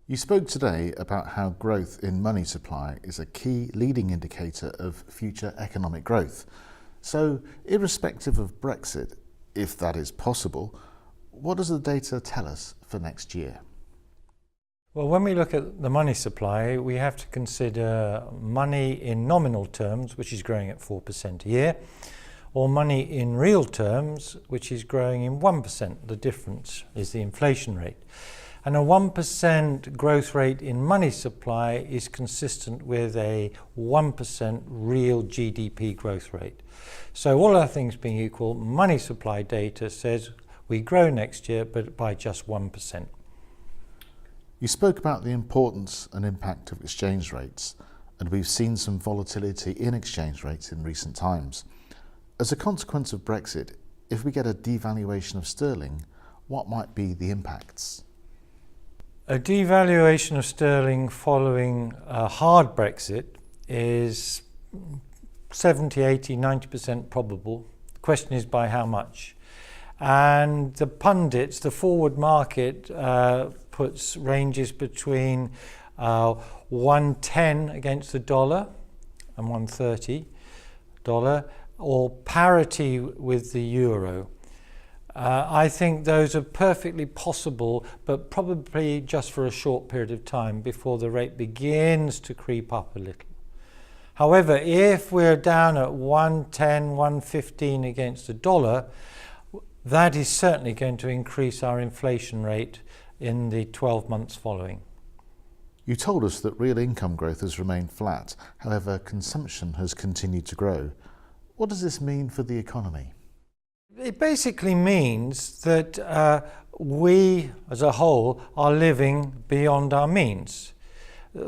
You spoke today about how growth in money supply is a key leading indicator of future economic growth. So, irrespective of Brexit, if that is possible, what does the data tell us for next year? Well, when we look at the money supply, we have to consider money in nominal terms, which is growing at 4% a year, or money in real terms, which is growing in 1%. The difference is the inflation rate. And a 1% growth rate in money supply is consistent with a 1% real GDP growth rate. So all other things being equal, money supply data says we grow next year, but by just 1%. You spoke about the importance and impact of exchange rates, and we've seen some volatility in exchange rates in recent times. As a consequence of Brexit, if we get a devaluation of sterling, what might be the impacts? A devaluation of sterling following a hard Brexit is 70, 80, 90% probable. The question is by how much. And the pundits, the forward market, puts ranges between 110 against the dollar and 130 dollar, or parity with the euro. I think those are perfectly possible, but probably just for a short period of time before the rate begins to creep up a little. However, if we're down at 110, 115 against the dollar, that is certainly going to increase our inflation rate in the 12 months following. You told us that real income growth has remained flat, however consumption has continued to grow. What does this mean for the economy? It basically means that we as a whole are living beyond our means.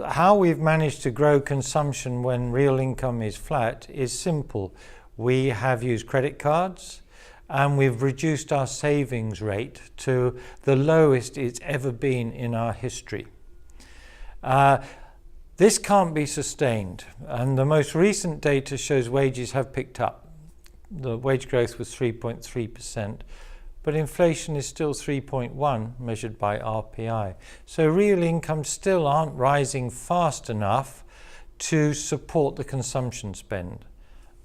How we've managed to grow consumption when real income is flat is simple. We have used credit cards and we've reduced our savings rate to the lowest it's ever been in our history. This can't be sustained, and the most recent data shows wages have picked up. The wage growth was 3.3%, but inflation is still 3.1 measured by RPI. So real incomes still aren't rising fast enough to support the consumption spend.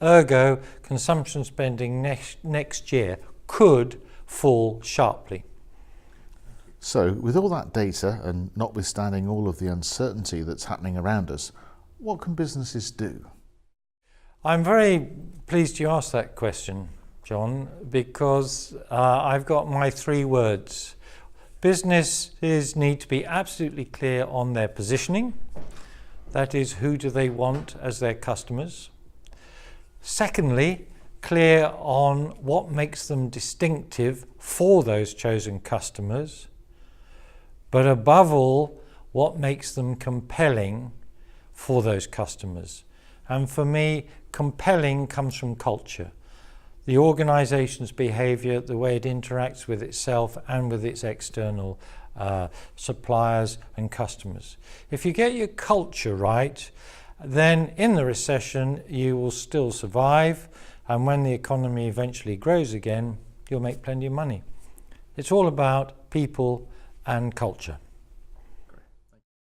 Ergo, consumption spending next year could fall sharply. So, with all that data and notwithstanding all of the uncertainty that's happening around us, what can businesses do? I'm very pleased you asked that question, John, because I've got my 3 words. Businesses need to be absolutely clear on their positioning. That is, who do they want as their customers? Secondly, clear on what makes them distinctive for those chosen customers. But above all, what makes them compelling for those customers. And for me, compelling comes from culture. The organization's behavior, the way it interacts with itself and with its external suppliers and customers. If you get your culture right, then in the recession you will still survive, and when the economy eventually grows again, you'll make plenty of money. It's all about people and culture.